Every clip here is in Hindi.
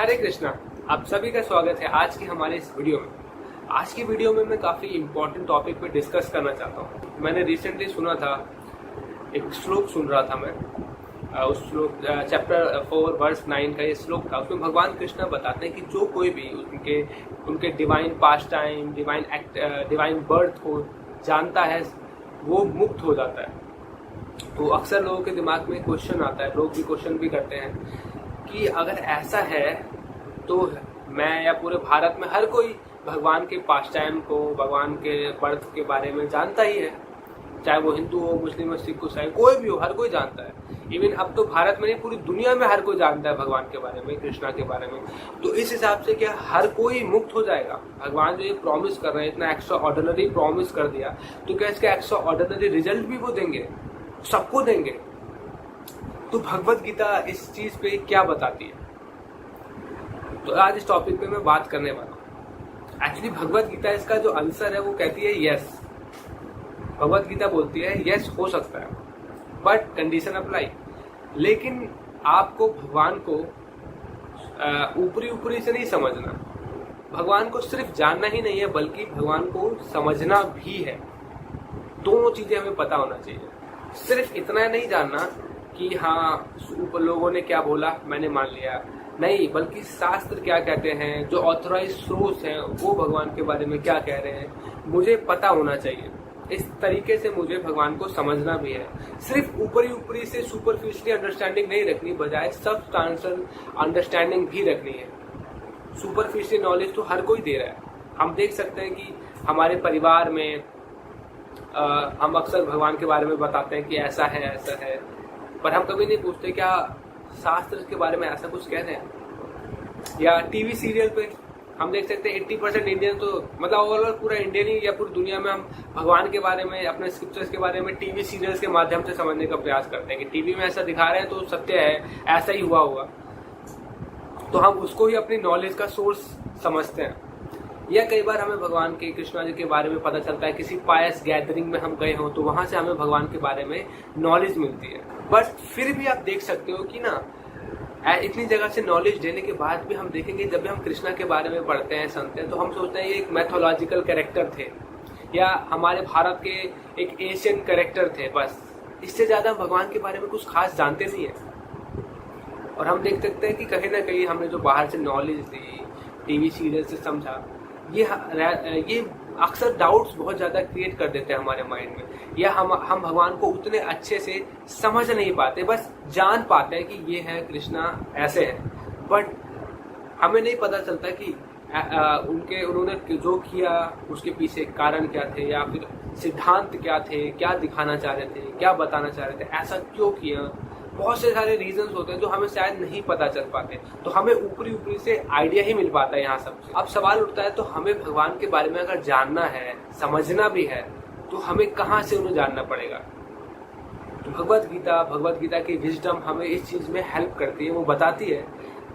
हरे कृष्णा। आप सभी का स्वागत है आज की हमारे इस वीडियो में। आज की वीडियो में मैं काफ़ी इम्पोर्टेंट टॉपिक पे डिस्कस करना चाहता हूँ। मैंने रिसेंटली सुना था, एक श्लोक सुन रहा था मैं, उस श्लोक चैप्टर 4 वर्स 9 का ये श्लोक था। उसमें भगवान कृष्ण बताते हैं कि जो कोई भी उनके divine past time, divine birth को जानता है वो मुक्त हो जाता है। तो अक्सर लोगों के दिमाग में क्वेश्चन आता है, लोग भी क्वेश्चन भी करते हैं कि अगर ऐसा है तो मैं या पूरे भारत में हर कोई भगवान के पास्ट टाइम को, भगवान के बर्थ के बारे में जानता ही है, चाहे वो हिंदू हो, मुस्लिम हो, सिख हो, ईसाई, कोई भी हो, हर कोई जानता है। इवन अब तो भारत में नहीं, पूरी दुनिया में हर कोई जानता है भगवान के बारे में, कृष्णा के बारे में। तो इस हिसाब से क्या हर कोई मुक्त हो जाएगा? भगवान जो ये प्रॉमिस कर रहे हैं, इतना एक्स्ट्रा ऑर्डिनरी प्रॉमिस कर दिया, तो क्या इसका एक्स्ट्रा ऑर्डिनरी रिजल्ट भी वो देंगे? सबको देंगे? तो भगवत गीता इस चीज पे क्या बताती है, तो आज इस टॉपिक पे मैं बात करने वाला हूँ। एक्चुअली भगवत गीता इसका जो आंसर है वो कहती है यस। भगवत गीता बोलती है यस हो सकता है, बट कंडीशन अप्लाई। लेकिन आपको भगवान को ऊपरी ऊपरी से नहीं समझना। भगवान को सिर्फ जानना ही नहीं है, बल्कि भगवान को समझना भी है। दोनों चीजें हमें पता होना चाहिए। सिर्फ इतना नहीं जानना कि हाँ ऊपर लोगों ने क्या बोला मैंने मान लिया, नहीं, बल्कि शास्त्र क्या कहते हैं, जो ऑथराइज सोर्स हैं वो भगवान के बारे में क्या कह रहे हैं, मुझे पता होना चाहिए। इस तरीके से मुझे भगवान को समझना भी है। सिर्फ ऊपरी ऊपरी से सुपरफिशियली अंडरस्टैंडिंग नहीं रखनी, बजाय सब्सटेंशियल अंडरस्टैंडिंग भी रखनी है। सुपरफिशियल नॉलेज तो हर कोई दे रहा है। हम देख सकते हैं कि हमारे परिवार में हम अक्सर भगवान के बारे में बताते हैं कि ऐसा है ऐसा है, पर हम कभी नहीं पूछते क्या शास्त्र के बारे में ऐसा कुछ कह रहे हैं। या टीवी सीरियल पे हम देख सकते हैं 80% इंडियन, तो मतलब ओवरऑल पूरा इंडियन ही या पूरी दुनिया में हम भगवान के बारे में, अपने स्क्रिप्चर्स के बारे में टीवी सीरियल्स के माध्यम से समझने का प्रयास करते हैं कि टीवी में ऐसा दिखा रहे हैं तो सत्य है, ऐसा ही हुआ होगा। तो हम उसको ही अपनी नॉलेज का सोर्स समझते हैं। या कई बार हमें भगवान के, कृष्णा जी के बारे में पता चलता है, किसी पायस गैदरिंग में हम गए हों तो वहां से हमें भगवान के बारे में नॉलेज मिलती है। बट फिर भी आप देख सकते हो कि ना, इतनी जगह से नॉलेज देने के बाद भी हम देखेंगे, जब भी हम कृष्णा के बारे में पढ़ते हैं, सुनते हैं, तो हम सोचते हैं ये एक मैथोलॉजिकल कैरेक्टर थे या हमारे भारत के एक एशियन कैरेक्टर थे, बस। इससे ज्यादा भगवान के बारे में कुछ खास जानते नहीं है। और हम देख सकते हैं कि कहीं ना कहीं हमने जो बाहर से नॉलेज ली, टीवी सीरियल से समझा, ये अक्सर डाउट्स बहुत ज्यादा क्रिएट कर देते हैं हमारे माइंड में। या हम भगवान को उतने अच्छे से समझ नहीं पाते, बस जान पाते हैं कि ये है कृष्णा, ऐसे है, बट हमें नहीं पता चलता कि उन्होंने जो किया उसके पीछे कारण क्या थे, या फिर सिद्धांत क्या थे, क्या दिखाना चाह रहे थे, क्या बताना चाह रहे थे, ऐसा क्यों किया। बहुत से सारे रीजंस होते हैं जो हमें शायद नहीं पता चल पाते, तो हमें ऊपरी ऊपरी से आइडिया ही मिल पाता है यहाँ सब। अब सवाल उठता है, तो हमें भगवान के बारे में अगर जानना है, समझना भी है, तो हमें कहाँ से उन्हें जानना पड़ेगा? तो भगवत गीता की विजडम हमें इस चीज में हेल्प करती है। वो बताती है,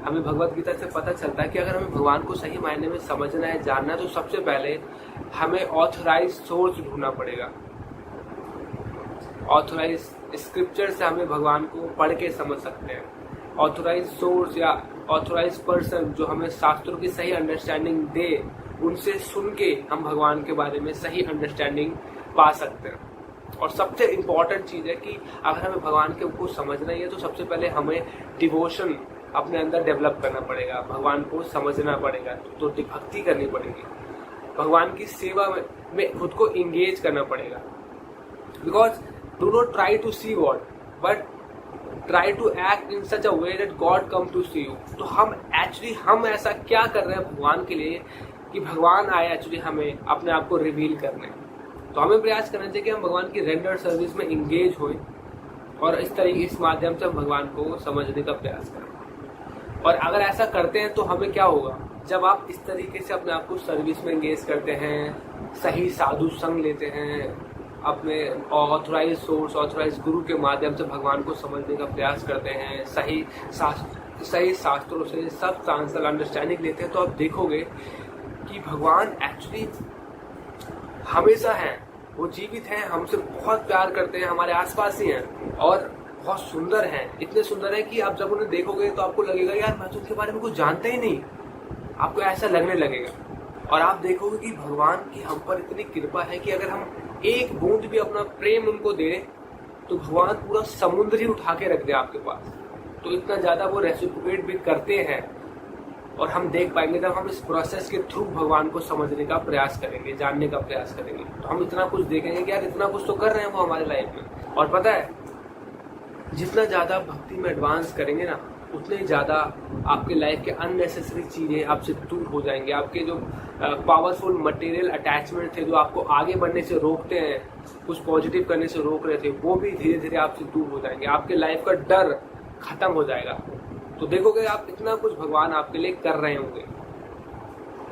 हमें भगवत गीता से पता चलता है कि अगर हमें भगवान को सही मायने में समझना है, जानना है, तो सबसे पहले हमें ऑथराइज सोर्स ढूंढना पड़ेगा। ऑथराइज स्क्रिप्चर से हमें भगवान को पढ़ के समझ सकते हैं। ऑथराइज सोर्स या ऑथराइज पर्सन जो हमें शास्त्रों की सही अंडरस्टैंडिंग दे, उनसे सुन के हम भगवान के बारे में सही अंडरस्टैंडिंग पा सकते हैं। और सबसे इम्पोर्टेंट चीज है कि अगर हमें भगवान के को समझना ही है, तो सबसे पहले हमें डिवोशन अपने अंदर डेवलप करना पड़ेगा, भगवान को समझना पड़ेगा, तो भक्ति करनी पड़ेगी, भगवान की सेवा में खुद को इंगेज करना पड़ेगा। Because do not try to see God, but try to act in such a way that God come to see you। तो हम ऐसा क्या कर रहे हैं भगवान के लिए कि भगवान आए एक्चुअली हमें अपने आप को रिवील करने। तो हमें प्रयास करना चाहिए कि हम भगवान की रेंडर सर्विस में इंगेज हों, और इस माध्यम से हम भगवान को समझने का प्रयास करें। और अगर ऐसा करते हैं तो हमें क्या होगा, जब आप इस तरीके से अपने आप को सर्विस में इंगेज करते हैं, सही साधु संग लेते हैं, अपने ऑथराइज सोर्स, ऑथराइज गुरु के माध्यम से भगवान को समझने का प्रयास करते हैं, सही शास्त्रों से सब्सटेंशियल अंडरस्टैंडिंग लेते हैं, तो आप देखोगे कि भगवान एक्चुअली हमेशा हैं, वो जीवित हैं, हमसे बहुत प्यार करते हैं, हमारे आसपास ही हैं, और बहुत सुंदर हैं, इतने सुंदर हैं कि आप जब उन्हें देखोगे तो आपको लगेगा यार मैं तो उनके बारे में कुछ जानता ही नहीं, आपको ऐसा लगने लगेगा। और आप देखोगे कि भगवान की हम पर इतनी कृपा है कि अगर हम एक बूंद भी अपना प्रेम उनको दें तो भगवान पूरा समुद्र ही उठा के रख दे आपके पास। तो इतना ज्यादा वो रेसिप्रोकेट भी करते हैं। और हम देख पाएंगे जब हम इस प्रोसेस के थ्रू भगवान को समझने का प्रयास करेंगे, जानने का प्रयास करेंगे, तो हम इतना कुछ देखेंगे कि यार इतना कुछ तो कर रहे हैं वो हमारे लाइफ में। और पता है, जितना ज्यादा भक्ति में एडवांस करेंगे ना, उतने ज्यादा आपके लाइफ के अननेसेसरी चीजें आपसे दूर हो जाएंगे। आपके जो पावरफुल मटेरियल अटैचमेंट थे जो आपको आगे बढ़ने से रोकते हैं, कुछ पॉजिटिव करने से रोक रहे थे, वो भी धीरे धीरे आपसे दूर हो जाएंगे। आपके लाइफ का डर खत्म हो जाएगा। तो देखोगे आप इतना कुछ भगवान आपके लिए कर रहे होंगे।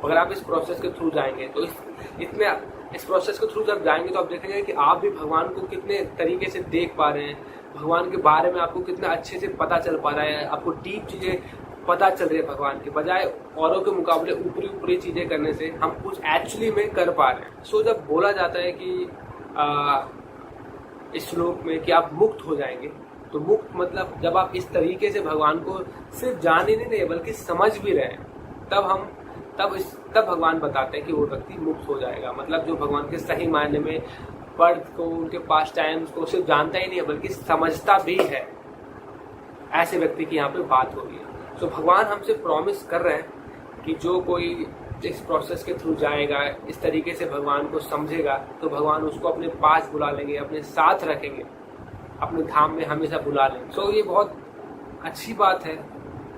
अगर आप इस प्रोसेस के थ्रू जाएंगे तो इस प्रोसेस के थ्रू जब जाएंगे तो आप देखेंगे कि आप भी भगवान को कितने तरीके से देख पा रहे हैं, भगवान के बारे में आपको कितना अच्छे से पता चल पा रहा है, आपको डीप चीजें पता चल रही है भगवान के बजाय औरों के मुकाबले ऊपरी ऊपरी चीजें करने से हम कुछ एक्चुअली में कर पा रहे हैं। सो जब बोला जाता है कि इस श्लोक में कि आप मुक्त हो जाएंगे, तो मुक्त मतलब जब आप इस तरीके से भगवान को सिर्फ जान ही नहीं रहे बल्कि समझ भी रहे हैं, तब भगवान बताते हैं कि वो व्यक्ति मुक्त हो जाएगा। मतलब जो भगवान के सही मायने में बर्थ को, उनके पास टाइम्स को सिर्फ जानता ही नहीं है बल्कि समझता भी है, ऐसे व्यक्ति की यहाँ पे बात हो रही है। तो भगवान हमसे प्रॉमिस कर रहे हैं कि जो कोई इस प्रोसेस के थ्रू जाएगा, इस तरीके से भगवान को समझेगा, तो भगवान उसको अपने पास बुला लेंगे, अपने साथ रखेंगे, अपने धाम में हमेशा बुला लेंगे। तो ये बहुत अच्छी बात है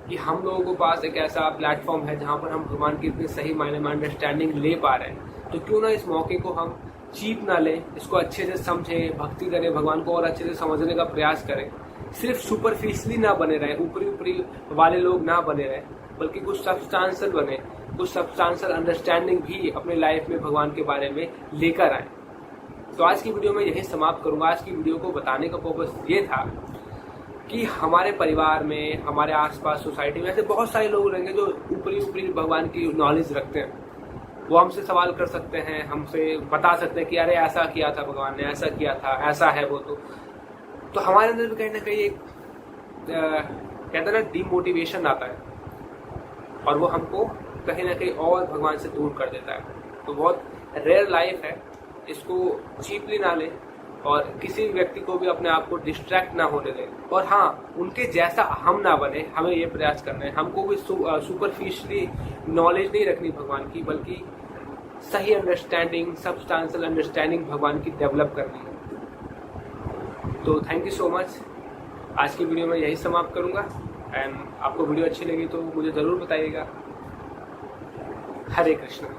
कि हम लोगों के पास एक ऐसा प्लेटफॉर्म है जहाँ पर हम भगवान की इतने सही मायने में अंडरस्टैंडिंग ले पा रहे हैं। तो क्यों ना इस मौके को हम चीप ना लें, इसको अच्छे से समझें, भक्ति करें, भगवान को और अच्छे से समझने का प्रयास करें। सिर्फ सुपरफिशियली ना बने रहे, ऊपरी ऊपरी वाले लोग ना बने रहे, बल्कि कुछ सब्सटेंशियल बने, कुछ सब्सटेंशियल अंडरस्टैंडिंग भी अपने लाइफ में भगवान के बारे में लेकर आए। तो आज की वीडियो में यही समाप्त करूंगा। आज की वीडियो को बताने का पर्पस ये था कि हमारे परिवार में, हमारे आसपास सोसाइटी में ऐसे बहुत सारे लोग रहेंगे जो ऊपरी ऊपरी भगवान की नॉलेज रखते हैं। वो हमसे सवाल कर सकते हैं, हमसे बता सकते हैं कि अरे ऐसा किया था भगवान ने, ऐसा किया था, ऐसा है वो। तो हमारे अंदर भी कहीं ना कहीं एक कहते हैं ना डीमोटिवेशन आता है और वो हमको कहीं ना कहीं और भगवान से दूर कर देता है। तो बहुत रेयर लाइफ है, इसको चीपली ना लें और किसी व्यक्ति को भी अपने आप को डिस्ट्रैक्ट ना होने दें। और हाँ, उनके जैसा हम ना बने, हमें ये प्रयास करना है। हमको भी सुपरफिशियली नॉलेज नहीं रखनी भगवान की, बल्कि सही अंडरस्टैंडिंग, सब्सटेंशियल अंडरस्टैंडिंग भगवान की डेवलप करनी है। तो थैंक यू सो मच। आज की वीडियो में यही समाप्त करूंगा। एंड आपको वीडियो अच्छी लगी तो मुझे ज़रूर बताइएगा। हरे कृष्णा।